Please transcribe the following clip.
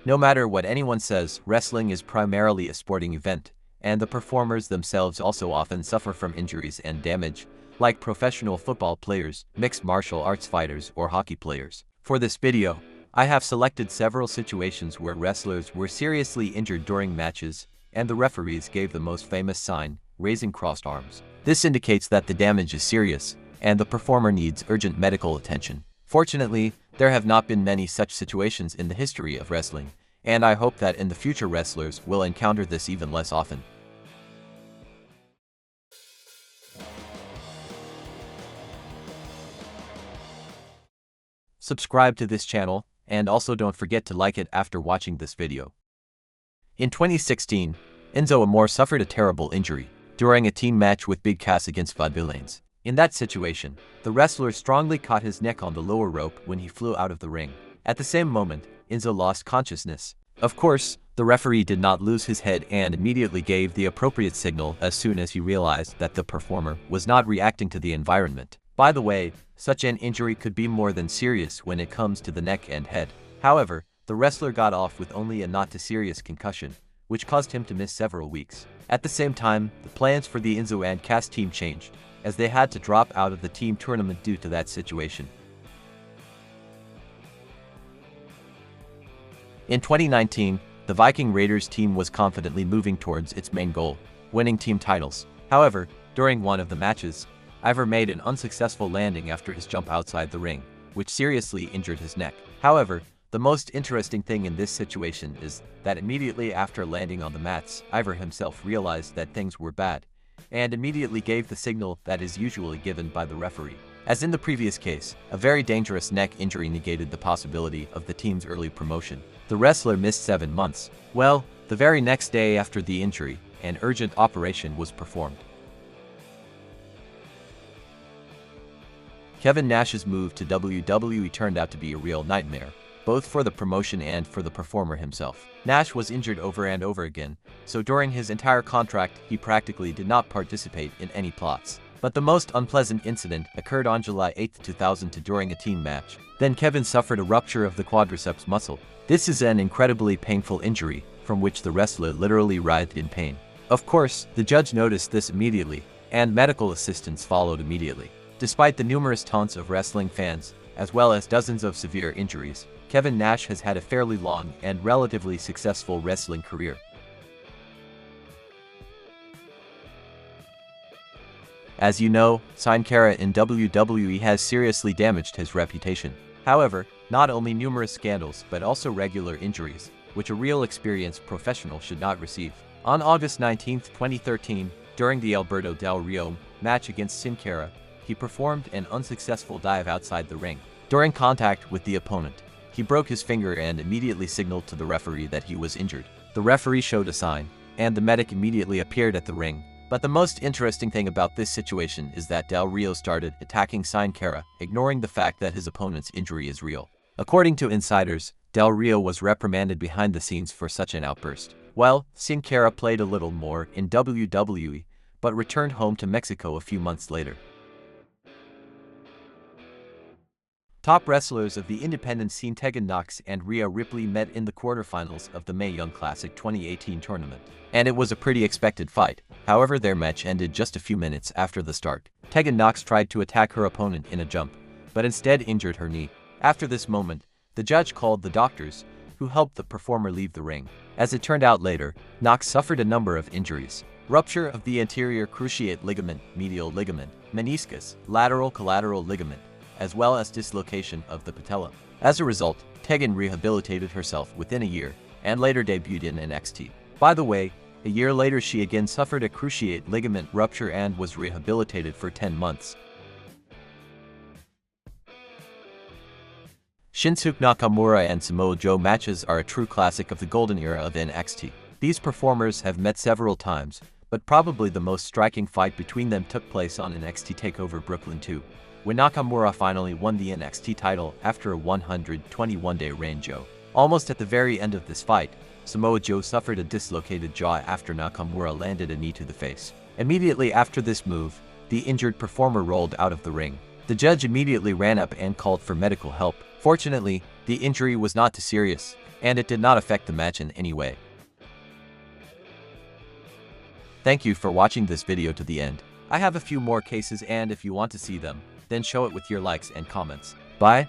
No matter what anyone says, wrestling is primarily a sporting event, and the performers themselves also often suffer from injuries and damage, like professional football players, mixed martial arts fighters, or hockey players. For this video, I have selected several situations where wrestlers were seriously injured during matches, and the referees gave the most famous sign, raising crossed arms. This indicates that the damage is serious, and the performer needs urgent medical attention. Fortunately, there have not been many such situations in the history of wrestling, and I hope that in the future wrestlers will encounter this even less often. Subscribe to this channel, and also don't forget to like it after watching this video. In 2016, Enzo Amore suffered a terrible injury during a team match with Big Cass against Vaudevillains. In that situation, the wrestler strongly caught his neck on the lower rope when he flew out of the ring. At the same moment, Enzo lost consciousness. Of course, the referee did not lose his head and immediately gave the appropriate signal as soon as he realized that the performer was not reacting to the environment. By the way, such an injury could be more than serious when it comes to the neck and head. However, the wrestler got off with only a not-too-serious concussion, which caused him to miss several weeks. At the same time, the plans for the Enzo and Cass team changed, as they had to drop out of the team tournament due to that situation. In 2019, the Viking Raiders team was confidently moving towards its main goal, winning team titles. However, during one of the matches, Ivar made an unsuccessful landing after his jump outside the ring, which seriously injured his neck. However, the most interesting thing in this situation is that immediately after landing on the mats, Ivar himself realized that things were bad, and immediately gave the signal that is usually given by the referee. As in the previous case, a very dangerous neck injury negated the possibility of the team's early promotion. The wrestler missed 7 months. Well, the very next day after the injury, an urgent operation was performed. Kevin Nash's move to WWE turned out to be a real nightmare, both for the promotion and for the performer himself. Nash was injured over and over again, so during his entire contract he practically did not participate in any plots. But the most unpleasant incident occurred on July 8, 2002 during a team match. Then Kevin suffered a rupture of the quadriceps muscle. This is an incredibly painful injury, from which the wrestler literally writhed in pain. Of course, the judge noticed this immediately, and medical assistance followed immediately. Despite the numerous taunts of wrestling fans, as well as dozens of severe injuries, Kevin Nash has had a fairly long and relatively successful wrestling career. As you know, Cara in WWE has seriously damaged his reputation. However, not only numerous scandals but also regular injuries, which a real experienced professional should not receive. On August 19, 2013, during the Alberto Del Rio match against Cara, he performed an unsuccessful dive outside the ring. During contact with the opponent, he broke his finger and immediately signaled to the referee that he was injured. The referee showed a sign, and the medic immediately appeared at the ring. But the most interesting thing about this situation is that Del Rio started attacking Cara, ignoring the fact that his opponent's injury is real. According to insiders, Del Rio was reprimanded behind the scenes for such an outburst. Well, Cara played a little more in WWE, but returned home to Mexico a few months later. Top wrestlers of the independent scene Tegan Knox and Rhea Ripley met in the quarterfinals of the Mae Young Classic 2018 tournament. And it was a pretty expected fight. However, their match ended just a few minutes after the start. Tegan Knox tried to attack her opponent in a jump, but instead injured her knee. After this moment, the judge called the doctors, who helped the performer leave the ring. As it turned out later, Knox suffered a number of injuries. Rupture of the anterior cruciate ligament, medial ligament, meniscus, lateral collateral ligament, as well as dislocation of the patella. As a result, Tegan rehabilitated herself within a year, and later debuted in NXT. By the way, a year later she again suffered a cruciate ligament rupture and was rehabilitated for 10 months. Shinsuke Nakamura and Samoa Joe matches are a true classic of the golden era of NXT. These performers have met several times, but probably the most striking fight between them took place on NXT TakeOver Brooklyn 2. When Nakamura finally won the NXT title after a 121-day reign. Almost at the very end of this fight, Samoa Joe suffered a dislocated jaw after Nakamura landed a knee to the face. Immediately after this move, the injured performer rolled out of the ring. The judge immediately ran up and called for medical help. Fortunately, The injury was not too serious, and it did not affect the match in any way. Thank you for watching this video to the end. I have a few more cases, and if you want to see them, then show it with your likes and comments. Bye.